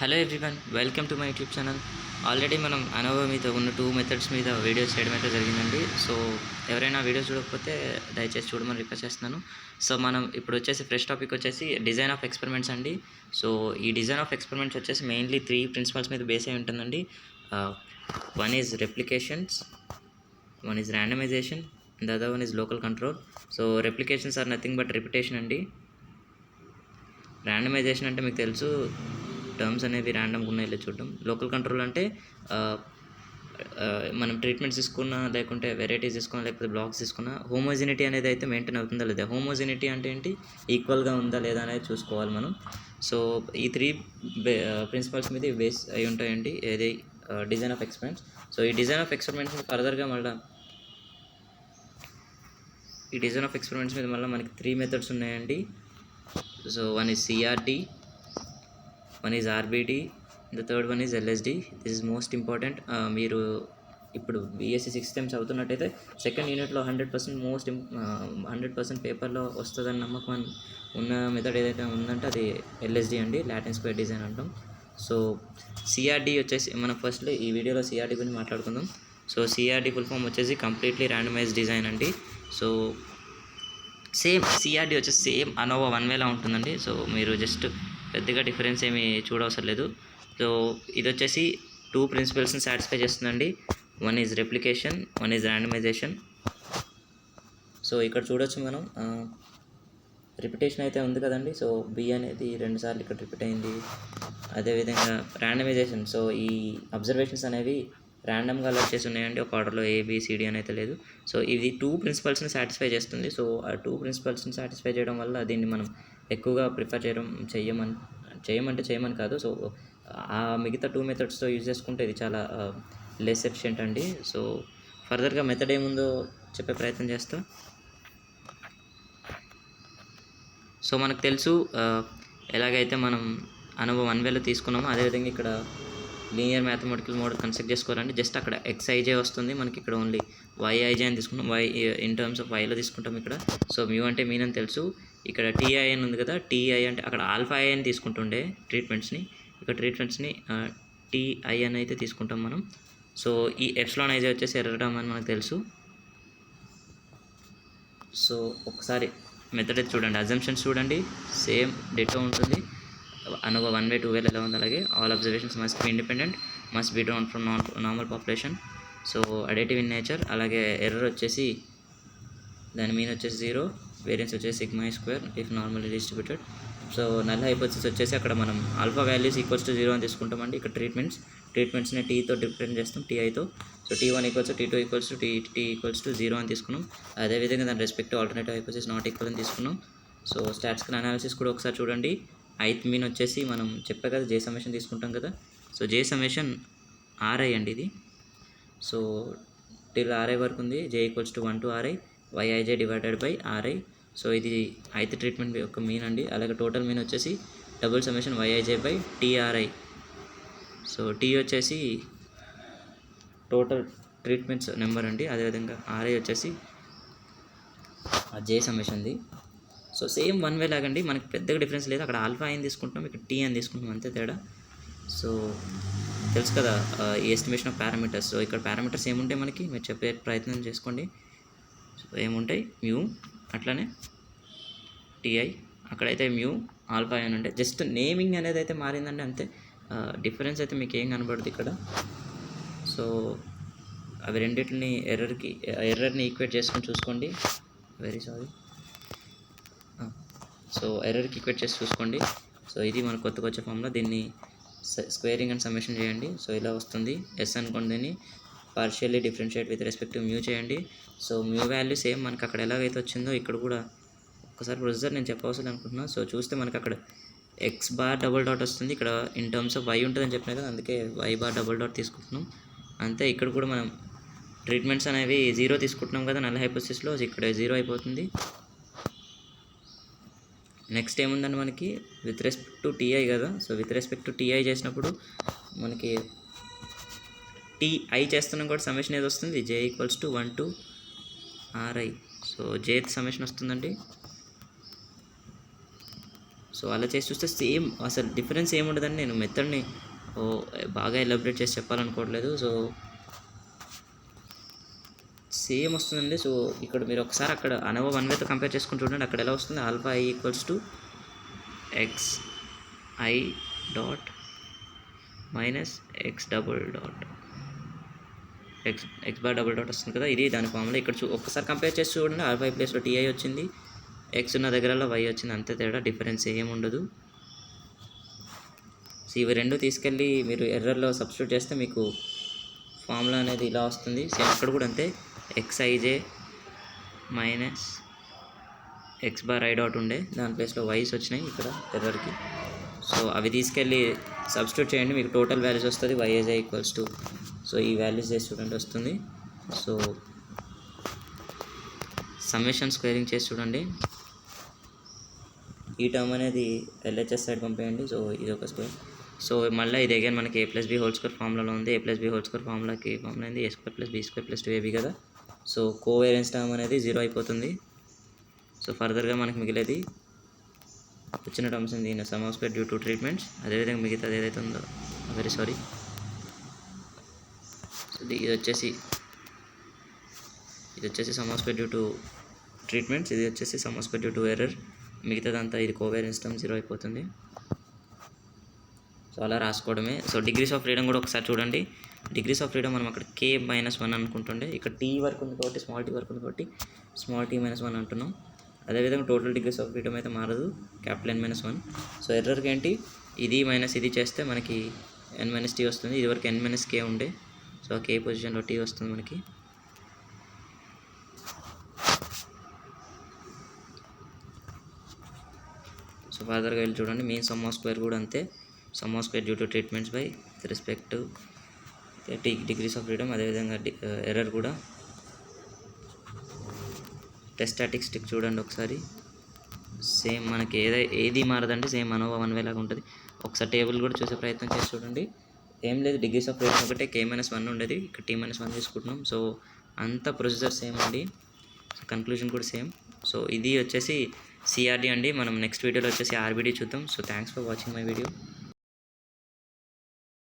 Hello everyone, welcome to my YouTube channel. Already మనం అనోవా మీద ఉన్న 2 మెథడ్స్ మీద వీడియోస్ చేయడం అయితే జరిగిందండి. సో ఎవరైనా వీడియోస్ చూడకపోతే దయచేసి చూడమని రిక్వెస్ట్ చేస్తున్నాను. సో మనం ఇప్పుడు వచ్చేసి ఫ్రెష్ టాపిక్ వచ్చేసి డిజైన్ ఆఫ్ ఎక్స్పెరిమెంట్స్ అండి. సో ఈ డిజైన్ ఆఫ్ ఎక్స్పెరిమెంట్స్ వచ్చేసి మెయిన్లీ 3 ప్రిన్సిపల్స్ మీద బేస్ అయి ఉంటుందండి. One is replications, one is randomization, the other one is local control. So replications are nothing but repetition అండి. ర్యాండమైజేషన్ అంటే మీకు తెలుసు, టర్మ్స్ అనేవి ర్యాండమ్గా ఉన్నాయి చూడడం. లోకల్ కంట్రోల్ అంటే మనం ట్రీట్మెంట్స్ తీసుకున్నా, లేకుంటే వెరైటీస్ తీసుకున్నా, లేకపోతే బ్లాక్స్ తీసుకున్నా హోమోజినిటీ అనేది అయితే మెయింటైన్ అవుతుందా లేదా. హోమోజినిటీ అంటే ఏంటి, ఈక్వల్గా ఉందా లేదా అనేది చూసుకోవాలి మనం. సో ఈ 3 ప్రిన్సిపల్స్ మీద బేస్ అయి ఉంటాయండి ఏది డిజైన్ ఆఫ్ ఎక్స్పెరిమెంట్స్. సో ఈ డిజైన్ ఆఫ్ ఎక్స్పెరిమెంట్స్ ఫర్దర్గా ఈ డిజైన్ ఆఫ్ ఎక్స్పెరిమెంట్స్ మీద మళ్ళీ మనకి 3 మెథడ్స్ ఉన్నాయండి. So one is CRD, one is RBD, the third one is LSD. This is most important. మీరు ఇప్పుడు బీఎస్సీ 6th టైమ్స్ అవుతున్నట్టయితే సెకండ్ యూనిట్లో 100% పేపర్లో వస్తుందని నమ్మకం ఉన్న మెథడ్ ఏదైతే ఉందంటే అది ఎల్ఎస్డి అండి, లాటిన్ స్క్వేర్ డిజైన్ అంటాం. సో సిఆర్డి వచ్చేసి మనం ఫస్ట్లో ఈ వీడియోలో సిఆర్డి గురించి మాట్లాడుకుందాం. సో సిఆర్డి ఫుల్ ఫామ్ వచ్చేసి కంప్లీట్లీ ర్యాండమైజ్డ్ డిజైన్ అండి. సో సేమ్ సిఆర్డి వచ్చేసి సేమ్ అనోవా 1వేలా ఉంటుందండి. సో మీరు జస్ట్ పెద్దగా డిఫరెన్స్ ఏమీ చూడవసరం లేదు. సో ఇది వచ్చేసి 2 ప్రిన్సిపల్స్ని సాటిస్ఫై చేస్తుందండి. One is replication, one is randomisation. So ఇక్కడ చూడొచ్చు మనం రిపిటేషన్ అయితే ఉంది కదండి. సో బి అనేది 2 సార్లు ఇక్కడ రిపీట్ అయింది. అదేవిధంగా ర్యాండమైజేషన్, సో ఈ అబ్జర్వేషన్స్ అనేవి ర్యాండమ్గా అలర్ట్ చేసి ఉన్నాయండి, ఒక ఆర్డర్లో ఏబిసిడి అని అయితే లేదు. సో ఇది 2 ప్రిన్సిపల్స్ని సాటిస్ఫై చేస్తుంది. సో ఆ 2 ప్రిన్సిపల్స్ని సాటిస్ఫై చేయడం వల్ల దీన్ని మనం ఎక్కువగా ప్రిఫర్ చేయమని కాదు. సో ఆ మిగతా 2 మెథడ్స్తో యూజ్ చేసుకుంటే ఇది చాలా లెస్ ఎఫిషియెంట్ అండి. సో ఫర్దర్గా మెథడ్ ఏముందో చెప్పే ప్రయత్నం చేస్తా. సో మనకు తెలుసు ఎలాగైతే మనం అనుభవం 1వేలో తీసుకున్నామో అదేవిధంగా ఇక్కడ లీనియర్ మ్యాథమెటికల్ మోడల్ కన్స్ట్రక్ట్ చేసుకోవాలంటే జస్ట్ అక్కడ ఎక్స్ఐజే వస్తుంది, మనకి ఇక్కడ ఓన్లీ వైఐజే అని తీసుకుంటాం. వై ఇన్ టర్మ్స్ ఆఫ్ వైలో తీసుకుంటాం ఇక్కడ. సో మ్యూ అంటే మీన్ అని తెలుసు. ఇక్కడ టీఐ అని ఉంది కదా, టీఐ అంటే అక్కడ ఆల్ఫా ఐ అని తీసుకుంటుండే ట్రీట్మెంట్స్ని, ఇక్కడ ట్రీట్మెంట్స్ని టీఐ అని అయితే తీసుకుంటాం మనం. సో ఈ ఎప్సిలాన్ ఐజే వచ్చేసి ఎర్రర్ టర్మ్ అని మనకు తెలుసు. సో ఒకసారి మెథడ్ అయితే చూడండి, అజంప్షన్స్ చూడండి, సేమ్ డిటో ఉంటుంది. అనోవా 1 2 ఎలా ఉంది అలాగే all observations must be independent, must be drawn from normal population. So additive in nature. అలాగే ఎర్రర్ వచ్చేసి దాని మీన్ వచ్చేసి 0, వేరియన్స్ వచ్చేసి sigma square if normally distributed. So null hypothesis వచ్చేసి అక్కడ మనం ఆల్ఫా వాల్యూస్ ఈక్వల్స్ టు 0 అని తీసుకుంటామండి. ఇక్కడ ట్రీట్మెంట్స్ని టీతో డిఫరెంట్ చేస్తాం, టీఐతో. So T1 equals to T2 equals to T equals to 0 అని తీసుకున్నాం. అదేవిధంగా దాని respect alternative hypothesis not equal అని తీసుకున్నాం. సో స్టాటిస్టికల్ అనాలిసిస్ కూడా ఒకసారి చూడండి. ఐత్ మీన్ వచ్చేసి మనం చెప్పే కదా జే సమ్మేషన్ తీసుకుంటాం కదా. సో జే సమ్మేషన్ ఆర్ఐ అండి ఇది. సో టిల్ ఆర్ఐ వరకు ఉంది. J equals to 1 to RI YIJ divided by RI. So ఇది ఐత్ ట్రీట్మెంట్ యొక్క మీన్ అండి. అలాగే టోటల్ మీన్ వచ్చేసి double summation YIJ by TRI. So T వచ్చేసి టోటల్ ట్రీట్మెంట్స్ నెంబర్ అండి. అదేవిధంగా ఆర్ఐ వచ్చేసి జే సమ్మేషన్ది. సో సేమ్ 1వే లాగండి, మనకి పెద్దగా డిఫరెన్స్ లేదు. అక్కడ ఆల్ఫా అని తీసుకుంటున్నాం, ఇక్కడ టీ అని తీసుకుంటాం, అంతే తేడా. సో తెలుసు కదా ఈ ఎస్టిమేషన్ ఆఫ్ పారామీటర్స్. సో ఇక్కడ పారామీటర్స్ ఏముంటాయి మనకి, మీరు చెప్పే ప్రయత్నం చేసుకోండి. సో ఏముంటాయి, మ్యూ, అట్లానే టీఐ, అక్కడైతే మ్యూ ఆల్ఫా అని ఉంటాయి. జస్ట్ నేమింగ్ అనేది అయితే మారిందండి అంతే, డిఫరెన్స్ అయితే మీకు ఏం కనబడదు ఇక్కడ. సో అవి రెండింటిని ఎర్రర్ని ఈక్వేట్ చేసుకొని చూసుకోండి. Very sorry. సో ఎర్రర్కి ఈక్వేట్ చేసి చూసుకోండి. సో ఇది మన కొత్తగా వచ్చే ఫామ్లో దీన్ని స్క్వేరింగ్ అండ్ సమ్మేషన్ చేయండి. సో ఇలా వస్తుంది. ఎస్ అనుకోండి, దీన్ని partially differentiate with respect to mu చేయండి. సో మ్యూ వాల్యూ సేమ్ మనకు అక్కడ ఎలాగైతే వచ్చిందో ఇక్కడ కూడా ఒకసారి ప్రొసీజర్ నేను చెప్పవలసి అనుకుంటున్నాను. సో చూస్తే మనకు అక్కడ ఎక్స్ బార్ డబుల్ డాట్ వస్తుంది, ఇక్కడ ఇన్ టర్మ్స్ ఆఫ్ వై ఉంటుందని చెప్పినా కదా, అందుకే వై బార్ డబుల్ డాట్ తీసుకుంటున్నాం అంతే. ఇక్కడ కూడా మనం ట్రీట్మెంట్స్ అనేవి 0 తీసుకుంటున్నాం కదా నల్ హైపోథిసిస్లో, ఇక్కడ 0 అయిపోతుంది. నెక్స్ట్ ఏముందండి మనకి విత్ రెస్పెక్ట్ టు టీఐ కదా. So with respect to TI చేసినప్పుడు మనకి టీఐ చేస్తున్నాం కూడా సమ్మేషన్ ఏది వస్తుంది, J equals to 1 to RI. So jth summation వస్తుందండి. సో సో అలా చేసి చూస్తే సేమ్, అసలు డిఫరెన్స్ ఏముండదని నేను మెథడ్ని బాగా ఎలాబరేట్ చేసి చెప్పాలనుకోవట్లేదు. సో సేమ్ వస్తుందండి. సో ఇక్కడ మీరు ఒకసారి అక్కడ అనవో వన్ వేతో కంపేర్ చేసుకుని చూడండి, అక్కడ ఎలా వస్తుంది. Alpha I equals to X I dot minus X double dot X bar double dot వస్తుంది కదా, ఇది దాని ఫార్ములా. ఇక్కడ ఒక్కసారి కంపేర్ చేసి చూడండి, ఆల్ఫా ఐ ప్లేస్లో టీఐ వచ్చింది, ఎక్స్ ఉన్న దగ్గరలో వై వచ్చింది, అంతే తేడా, డిఫరెన్స్ ఏముండదు. సో ఇవి రెండు తీసుకెళ్ళి మీరు ఎర్రర్లో సబ్స్టిట్యూట్ చేస్తే మీకు ఫార్ములా అనేది ఇలా వస్తుంది. సేమ్ అక్కడ కూడా అంతే, XIJ minus X bar I dot ఉండే, దాని ప్లేస్లో వైస్ వచ్చినాయి ఇక్కడ ఎర్రర్కి. సో అవి తీసుకెళ్ళి సబ్స్టిట్యూట్ చేయండి, మీకు టోటల్ వాల్యూస్ వస్తుంది. వైఏజే ఈక్వల్స్ టు, సో ఈ వాల్యూస్ చేసి చూడండి వస్తుంది. సో సమ్మేషన్ స్క్వేరింగ్ చేసి చూడండి, ఈ టర్మ్ అనేది ఎల్హెచ్ఎస్ సైడ్ పంపేయండి. సో ఇది ఒక స్క్వేర్. సో మళ్ళీ ఇది అగైన్ మనకి A plus B whole square ఫార్ములాలో ఉంది. A plus B whole square ఫార్ములాకి ఫార్ములా అయింది A square plus B square plus 2ab కదా. సో కోవేరియన్స్ టర్మ్ అనేది 0 అయిపోతుంది. సో ఫర్దర్గా మనకి మిగిలేది వచ్చిన టర్మ్స్ ఉంది some of square due to treatments. అదేవిధంగా మిగతాది ఏదైతే ఉందో, వెరీ సారీ, సో ఇది వచ్చేసి some of square due to treatments, ఇది వచ్చేసి some of square due to error. మిగతాదంతా ఇది కోవేరియన్స్ టర్మ్ 0 అయిపోతుంది. సో అలా రాసుకోవడమే. సో డిగ్రీస్ ఆఫ్ ఫ్రీడమ్ కూడా ఒకసారి చూడండి. డిగ్రీస్ ఆఫ్ ఫ్రీడమ్ మనం అక్కడ k-1 అనుకుంటుండే, ఇక్కడ టీ వరకు ఉంది కాబట్టి స్మాల్ టీ వరకు ఉంది కాబట్టి స్మాల్ t-1 అంటున్నాం. అదేవిధంగా టోటల్ డిగ్రీస్ ఆఫ్ ఫ్రీడమ్ అయితే మారదు, క్యాపిటల్ N-1. సో ఎర్రర్కి ఏంటి, ఇది మైనస్ ఇది చేస్తే మనకి n-t వస్తుంది. ఇది వరకు n-k ఉండే, సో ఆ k పొజిషన్లో t వస్తుంది మనకి. సో ఫర్దర్గా వెళ్ళి చూడండి, మెయిన్ సమ్ ఆఫ్ స్క్వేర్ కూడా అంతే, some of square due to treatments by respect to degrees of freedom. అదేవిధంగా ఎర్రర్ కూడా టెస్ట్ స్టాటిక్ స్టిక్ చూడండి ఒకసారి, సేమ్ మనకి ఏది మారదండి, సేమ్ అనోవా వన్ వే లాగా ఉంటుంది. ఒకసారి టేబుల్ కూడా చూసే ప్రయత్నం చేసి చూడండి. ఏం లేదు, డిగ్రీస్ ఆఫ్ ఫ్రీడమ్ ఒకటే k-1 ఉండేది, ఇక్కడ t-1 తీసుకుంటున్నాం. సో అంత ప్రొసీజర్ సేమ్ అండి, సో కన్క్లూజన్ కూడా సేమ్. సో ఇది వచ్చేసి సిఆర్డి అండి. మనం నెక్స్ట్ వీడియోలో వచ్చేసి ఆర్బిడి చూద్దాం. So thanks for watching my video.